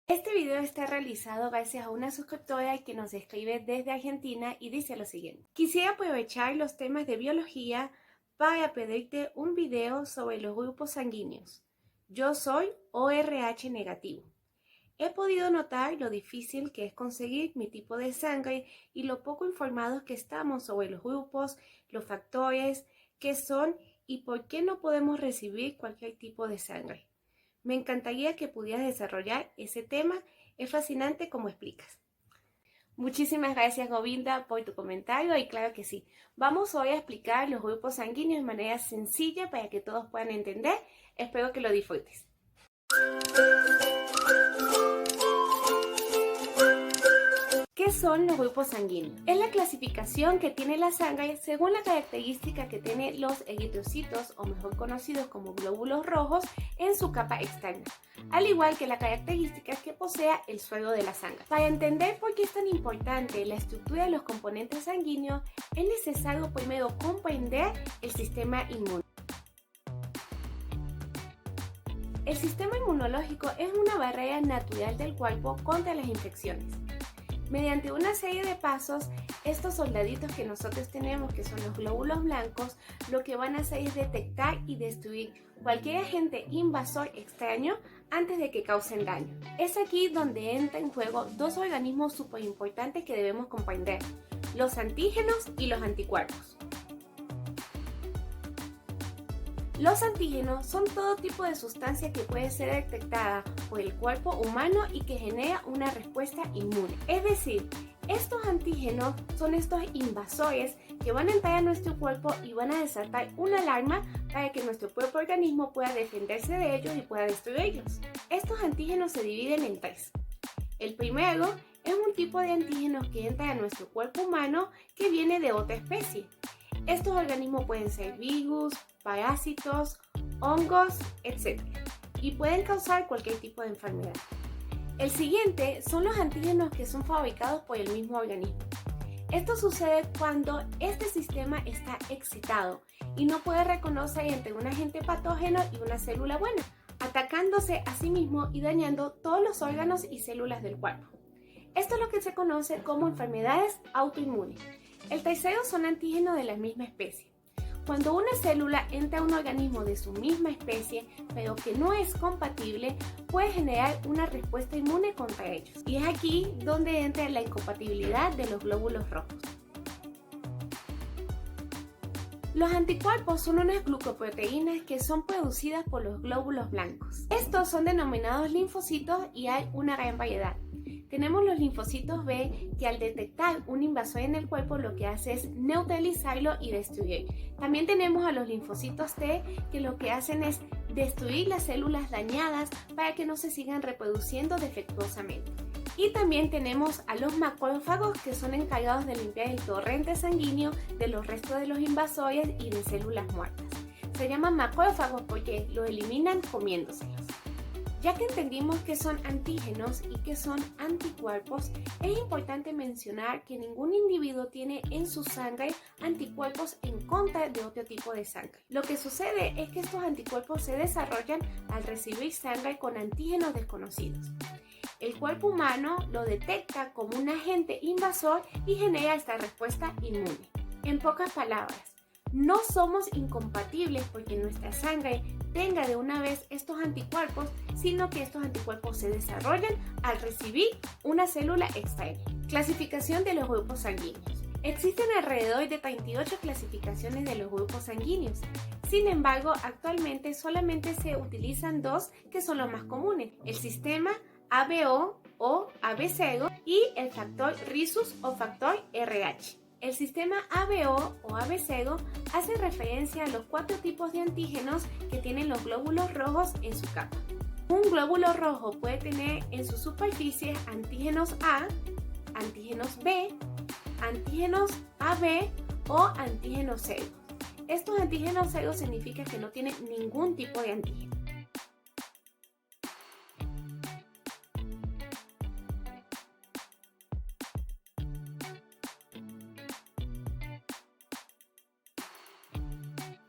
Este video está realizado gracias a una suscriptora que nos escribe desde Argentina y dice lo siguiente. Quisiera aprovechar los temas de biología para pedirte un video sobre los grupos sanguíneos. Yo soy ORH negativo. He podido notar lo difícil que es conseguir mi tipo de sangre y lo poco informados que estamos sobre los grupos, los factores, qué son y por qué no podemos recibir cualquier tipo de sangre. Me encantaría que pudieras desarrollar ese tema. Es fascinante como explicas. Muchísimas gracias, Govinda, por tu comentario y claro que sí. Vamos hoy a explicar los grupos sanguíneos de manera sencilla para que todos puedan entender. Espero que lo disfrutes. ¿Qué son los grupos sanguíneos? Es la clasificación que tiene la sangre según la característica que tienen los eritrocitos, o mejor conocidos como glóbulos rojos, en su capa externa, al igual que la característica que posea el suero de la sangre. Para entender por qué es tan importante la estructura de los componentes sanguíneos, es necesario primero comprender el sistema inmune. El sistema inmunológico es una barrera natural del cuerpo contra las infecciones. Mediante una serie de pasos, estos soldaditos que nosotros tenemos, que son los glóbulos blancos, lo que van a hacer es detectar y destruir cualquier agente invasor extraño antes de que causen daño. Es aquí donde entran en juego dos organismos súper importantes que debemos comprender: los antígenos y los anticuerpos. Los antígenos son todo tipo de sustancia que puede ser detectada por el cuerpo humano y que genera una respuesta inmune. Es decir, estos antígenos son estos invasores que van a entrar a nuestro cuerpo y van a desatar una alarma para que nuestro propio organismo pueda defenderse de ellos y pueda destruirlos. Estos antígenos se dividen en tres. El primero es un tipo de antígenos que entra a nuestro cuerpo humano que viene de otra especie. Estos organismos pueden ser virus, parásitos, hongos, etc. y pueden causar cualquier tipo de enfermedad. El siguiente son los antígenos que son fabricados por el mismo organismo. Esto sucede cuando este sistema está excitado y no puede reconocer entre un agente patógeno y una célula buena, atacándose a sí mismo y dañando todos los órganos y células del cuerpo. Esto es lo que se conoce como enfermedades autoinmunes. El tercero son antígenos de la misma especie. Cuando una célula entra a un organismo de su misma especie, pero que no es compatible, puede generar una respuesta inmune contra ellos. Y es aquí donde entra la incompatibilidad de los glóbulos rojos. Los anticuerpos son unas glucoproteínas que son producidas por los glóbulos blancos. Estos son denominados linfocitos y hay una gran variedad. Tenemos los linfocitos B, que al detectar un invasor en el cuerpo lo que hace es neutralizarlo y destruir. También tenemos a los linfocitos T, que lo que hacen es destruir las células dañadas para que no se sigan reproduciendo defectuosamente. Y también tenemos a los macrófagos, que son encargados de limpiar el torrente sanguíneo de los restos de los invasores y de células muertas. Se llaman macrófagos porque los eliminan comiéndoselos. Ya que entendimos qué son antígenos y qué son anticuerpos, es importante mencionar que ningún individuo tiene en su sangre anticuerpos en contra de otro tipo de sangre. Lo que sucede es que estos anticuerpos se desarrollan al recibir sangre con antígenos desconocidos. El cuerpo humano lo detecta como un agente invasor y genera esta respuesta inmune. En pocas palabras, no somos incompatibles porque nuestra sangre tenga de una vez estos anticuerpos, sino que estos anticuerpos se desarrollan al recibir una célula extraña. Clasificación de los grupos sanguíneos. Existen alrededor de 38 clasificaciones de los grupos sanguíneos. Sin embargo, actualmente solamente se utilizan dos que son los más comunes: el sistema ABO o AB0 y el factor Rhesus o factor RH. El sistema ABO o AB0 hace referencia a los 4 tipos de antígenos que tienen los glóbulos rojos en su capa. Un glóbulo rojo puede tener en su superficie antígenos A, antígenos B, antígenos AB o antígenos cero. Estos antígenos cero significa que no tienen ningún tipo de antígeno.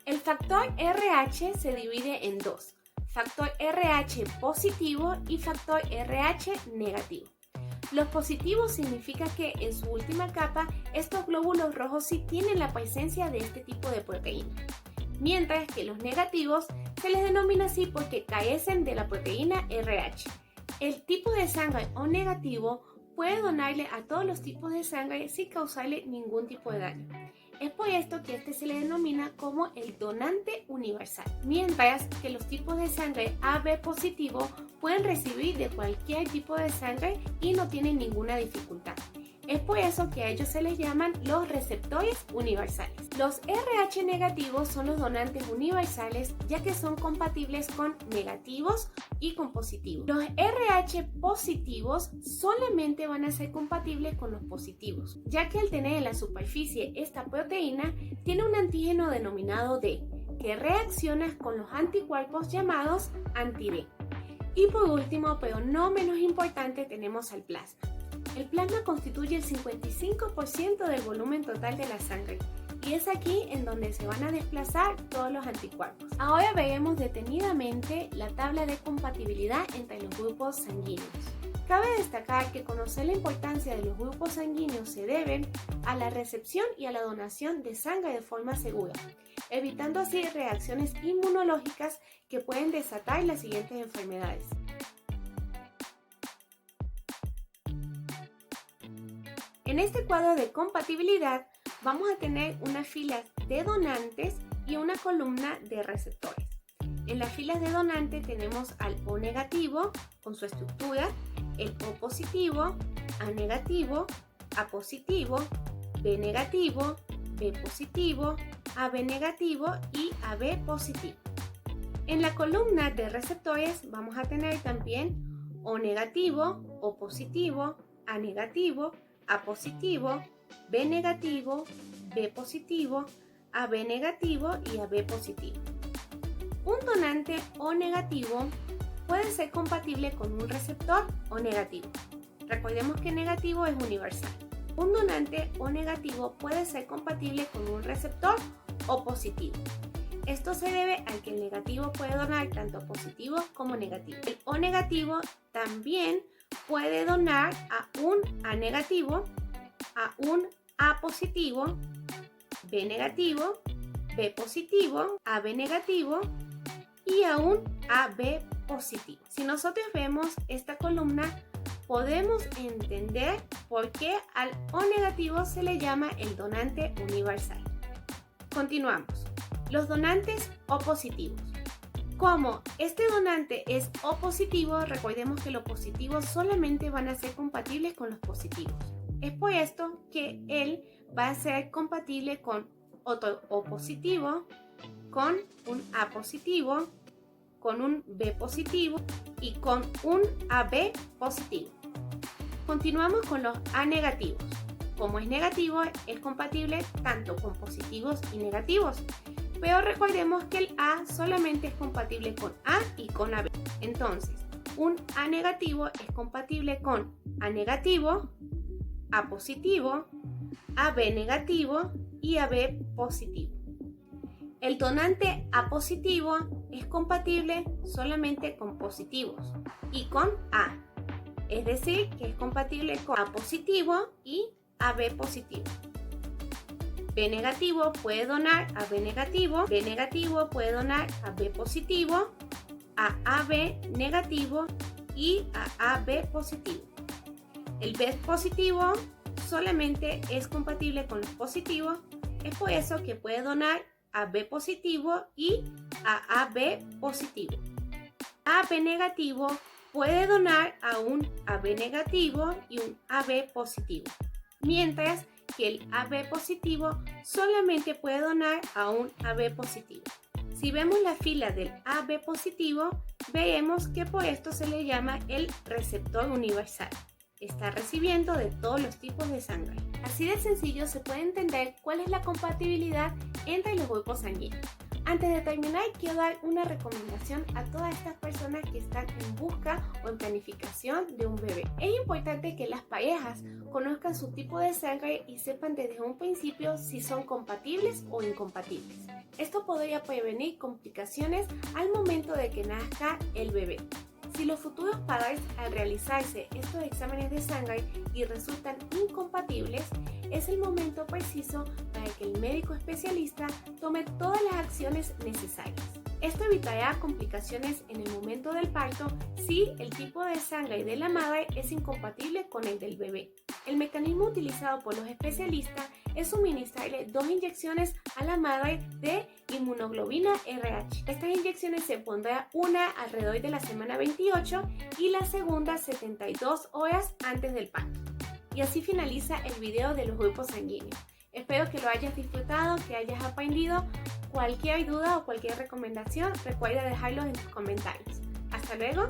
El factor RH se divide en dos: factor RH positivo y factor RH negativo. Los positivos significa que en su última capa estos glóbulos rojos sí tienen la presencia de este tipo de proteína, mientras que los negativos se les denomina así porque carecen de la proteína RH. El tipo de sangre O negativo puede donarle a todos los tipos de sangre sin causarle ningún tipo de daño. Es por esto que este se le denomina como el donante universal, mientras que los tipos de sangre AB positivo pueden recibir de cualquier tipo de sangre y no tienen ninguna dificultad. Es por eso que a ellos se les llaman los receptores universales. Los RH negativos son los donantes universales, ya que son compatibles con negativos y con positivos. Los RH positivos solamente van a ser compatibles con los positivos, ya que al tener en la superficie esta proteína tiene un antígeno denominado D, que reacciona con los anticuerpos llamados anti-D. Y por último, pero no menos importante, tenemos al plasma. El plasma constituye el 55% del volumen total de la sangre y es aquí en donde se van a desplazar todos los anticuerpos. Ahora veremos detenidamente la tabla de compatibilidad entre los grupos sanguíneos. Cabe destacar que conocer la importancia de los grupos sanguíneos se debe a la recepción y a la donación de sangre de forma segura, evitando así reacciones inmunológicas que pueden desatar las siguientes enfermedades. En este cuadro de compatibilidad vamos a tener una fila de donantes y una columna de receptores. En las filas de donantes tenemos al O negativo con su estructura, el O positivo, A negativo, A positivo, B negativo, B positivo, AB negativo y AB positivo. En la columna de receptores vamos a tener también O negativo, O positivo, A negativo, A positivo, B negativo, B positivo, AB negativo y AB positivo. Un donante O negativo puede ser compatible con un receptor O negativo. Recordemos que negativo es universal. Un donante O negativo puede ser compatible con un receptor O positivo. Esto se debe a que el negativo puede donar tanto positivo como negativo. El O negativo también puede donar a un A negativo, a un A positivo, B negativo, B positivo, AB negativo y a un AB positivo. Si nosotros vemos esta columna, podemos entender por qué al O negativo se le llama el donante universal. Continuamos. Los donantes O positivos. Como este donante es O positivo, recordemos que los positivos solamente van a ser compatibles con los positivos. Es por esto que él va a ser compatible con otro O positivo, con un A positivo, con un B positivo y con un AB positivo. Continuamos con los A negativos. Como es negativo, es compatible tanto con positivos y negativos. Pero recordemos que el A solamente es compatible con A y con AB. Entonces, un A negativo es compatible con A negativo, A positivo, AB negativo y AB positivo. El donante A positivo es compatible solamente con positivos y con A. Es decir, que es compatible con A positivo y AB positivo. B negativo puede donar a B negativo puede donar a B positivo, a AB negativo y a AB positivo. El B positivo solamente es compatible con los positivos, es por eso que puede donar a B positivo y a AB positivo. AB negativo puede donar a un AB negativo y un AB positivo, mientras que el AB positivo solamente puede donar a un AB positivo. Si vemos la fila del AB positivo, veremos que por esto se le llama el receptor universal. Está recibiendo de todos los tipos de sangre. Así de sencillo se puede entender cuál es la compatibilidad entre los grupos sanguíneos. Antes de terminar, quiero dar una recomendación a todas estas personas que están en busca o en planificación de un bebé. Es importante que las parejas conozcan su tipo de sangre y sepan desde un principio si son compatibles o incompatibles. Esto podría prevenir complicaciones al momento de que nazca el bebé. Si los futuros padres al realizarse estos exámenes de sangre y resultan incompatibles, es el momento preciso para que el médico especialista tome todas las acciones necesarias. Esto evitará complicaciones en el momento del parto si el tipo de sangre de la madre es incompatible con el del bebé. El mecanismo utilizado por los especialistas es suministrarle 2 inyecciones a la madre de inmunoglobina RH. Estas inyecciones se pondrán una alrededor de la semana 28 y la segunda 72 horas antes del parto. Y así finaliza el video de los grupos sanguíneos. Espero que lo hayas disfrutado, que hayas aprendido. Cualquier duda o cualquier recomendación, recuerda dejarlos en tus comentarios. Hasta luego.